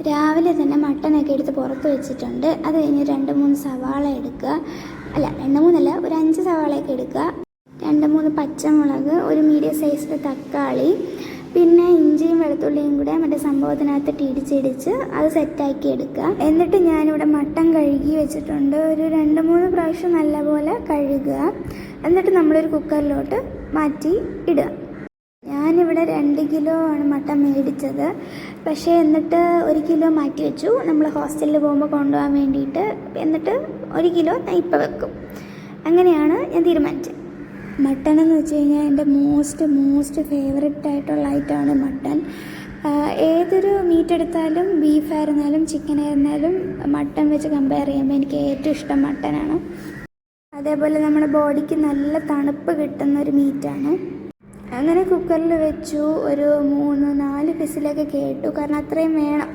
രാവിലെ തന്നെ മട്ടനൊക്കെ എടുത്ത് പുറത്ത് വെച്ചിട്ടുണ്ട്. അത് കഴിഞ്ഞ് 2-3 സവാള എടുക്കുക. അല്ല 2-3 ഒരു 5 സവാളയൊക്കെ എടുക്കുക. 2-3 പച്ചമുളക്, ഒരു മീഡിയം സൈസിൽ തക്കാളി, പിന്നെ ഇഞ്ചിയും വെളുത്തുള്ളിയും കൂടെ മറ്റേ സംഭവത്തിനകത്തിട്ട് ഇടിച്ചിടിച്ച് അത് സെറ്റാക്കി എടുക്കുക. എന്നിട്ട് ഞാനിവിടെ മട്ടൻ കഴുകി വെച്ചിട്ടുണ്ട്. ഒരു 2-3 പ്രാവശ്യം നല്ലപോലെ കഴുകുക. എന്നിട്ട് നമ്മളൊരു കുക്കറിലോട്ട് മാറ്റി ഇടുക. ഞാനിവിടെ 2 കിലോ ആണ് മട്ടൻ മേടിച്ചത്. പക്ഷേ എന്നിട്ട് 1 കിലോ മാറ്റി വെച്ചു, നമ്മൾ ഹോസ്റ്റലിൽ പോകുമ്പോൾ കൊണ്ടുപോകാൻ വേണ്ടിയിട്ട്. എന്നിട്ട് 1 കിലോ ഞാൻ ഇപ്പം വെക്കും. അങ്ങനെയാണ് ഞാൻ തീരുമാനിച്ചത്. മട്ടൺ എന്ന് വെച്ച് കഴിഞ്ഞാൽ എൻ്റെ മോസ്റ്റ് ഫേവററ്റ് ആയിട്ടുള്ള ഐറ്റമാണ് മട്ടൺ. ഏതൊരു മീറ്റ് എടുത്താലും, ബീഫായിരുന്നാലും ചിക്കൻ ആയിരുന്നാലും മട്ടൺ വെച്ച് കമ്പയർ ചെയ്യുമ്പോൾ എനിക്ക് ഏറ്റവും ഇഷ്ടം മട്ടനാണ്. അതേപോലെ നമ്മുടെ ബോഡിക്ക് നല്ല തണുപ്പ് കിട്ടുന്ന ഒരു മീറ്റാണ്. അങ്ങനെ കുക്കറിൽ വെച്ചു. ഒരു 3-4 വിസിലൊക്കെ കേട്ടു. കാരണം അത്രയും വേണം,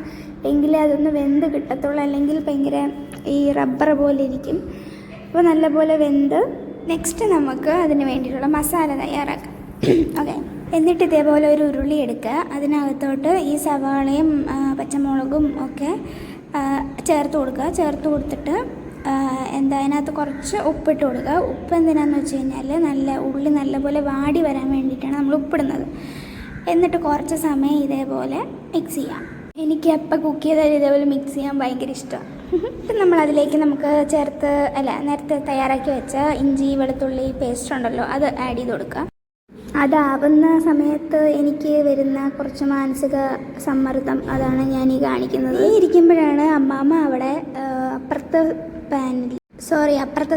എങ്കിലേ അതൊന്ന് വെന്ത് കിട്ടത്തുള്ളൂ. അല്ലെങ്കിൽ ഭയങ്കര ഈ റബ്ബർ പോലെ ഇരിക്കും. അപ്പോൾ നല്ലപോലെ വെന്ത് നെക്സ്റ്റ് നമുക്ക് അതിന് വേണ്ടിയിട്ടുള്ള മസാല തയ്യാറാക്കാം. ഓക്കെ, എന്നിട്ട് ഇതേപോലെ ഒരു ഉരുളി എടുക്കുക. അതിനകത്തോട്ട് ഈ സവാളയും പച്ചമുളകും ഒക്കെ ചേർത്ത് കൊടുക്കുക. ചേർത്ത് കൊടുത്തിട്ട് അതിനകത്ത് കുറച്ച് ഉപ്പിട്ട് കൊടുക്കുക. ഉപ്പ് എന്തിനാണെന്ന് വെച്ച് കഴിഞ്ഞാൽ ഉള്ളി നല്ലപോലെ വാടി വരാൻ വേണ്ടിയിട്ടാണ് നമ്മൾ ഉപ്പിടുന്നത്. എന്നിട്ട് കുറച്ച് സമയം ഇതേപോലെ മിക്സ് ചെയ്യാം. എനിക്ക് എപ്പോൾ കുക്ക് ചെയ്താലും ഇതേപോലെ മിക്സ് ചെയ്യാൻ ഭയങ്കര ഇഷ്ടമാണ്. ഇപ്പം നമ്മളതിലേക്ക് നമുക്ക് നേരത്തെ തയ്യാറാക്കി വെച്ച ഇഞ്ചി വെളുത്തുള്ളി പേസ്റ്റ് ഉണ്ടല്ലോ, അത് ആഡ് ചെയ്ത് കൊടുക്കുക. അതാവുന്ന സമയത്ത് എനിക്ക് വരുന്ന കുറച്ച് മാനസിക സമ്മർദ്ദം, അതാണ് ഞാൻ ഈ കാണിക്കുന്നത്. ഇരിക്കുമ്പോഴാണ് അമ്മാമ്മ അവിടെ അപ്പുറത്തെ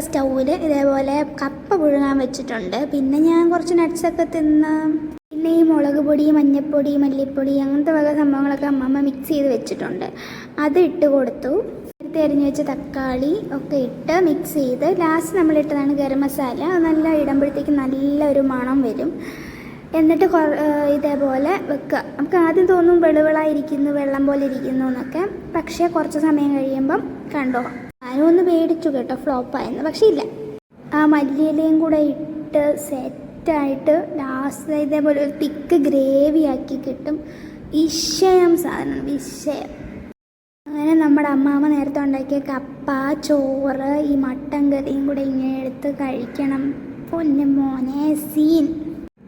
സ്റ്റൗവിൽ ഇതേപോലെ കപ്പ പുഴുങ്ങാൻ വെച്ചിട്ടുണ്ട്. പിന്നെ ഞാൻ കുറച്ച് നട്ട്സൊക്കെ തിന്ന്, പിന്നെ ഈ മുളക് പൊടി, മഞ്ഞൾപ്പൊടി, മല്ലിപ്പൊടി അങ്ങനത്തെ വക സംഭവങ്ങളൊക്കെ അമ്മമ്മ മിക്സ് ചെയ്ത് വെച്ചിട്ടുണ്ട്. അത് ഇട്ട് കൊടുത്തു. നേരത്തെ അരിഞ്ഞ് വെച്ച തക്കാളി ഒക്കെ ഇട്ട് മിക്സ് ചെയ്ത് ലാസ്റ്റ് നമ്മളിട്ടതാണ് ഗരം മസാല. നല്ല ഇടുമ്പോഴത്തേക്ക് നല്ലൊരു മണം വരും. എന്നിട്ട് ഇതേപോലെ വെക്കുക. നമുക്ക് ആദ്യം തോന്നും വെളുവിളായിരിക്കുന്നു, വെള്ളം പോലെ ഇരിക്കുന്നു എന്നൊക്കെ. പക്ഷേ കുറച്ച് സമയം കഴിയുമ്പം കണ്ടോ, ഞാനും ഒന്ന് പേടിച്ചു കേട്ടോ, ഫ്ലോപ്പായെന്ന്. പക്ഷേ ഇല്ല, ആ മല്ലിയിലയും കൂടെ ഇട്ട് സെറ്റായിട്ട് ലാസ്റ്റ് ഇതേപോലെ ഒരു തിക്ക് ഗ്രേവി ആക്കി കിട്ടും. വിഷയം സാധനമാണ്, വിഷയം. അങ്ങനെ നമ്മുടെ അമ്മാമ്മ നേരത്തെ ഉണ്ടാക്കിയ കപ്പ, ചോറ്, ഈ മട്ടൻ കറിയും കൂടെ ഇങ്ങനെ എടുത്ത് കഴിക്കണം. പൊന്നു മോനെ സീൻ.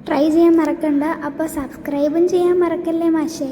ട്രൈ ചെയ്യാൻ മറക്കണ്ട. അപ്പോൾ സബ്സ്ക്രൈബും ചെയ്യാൻ മറക്കല്ലേ മാഷേ.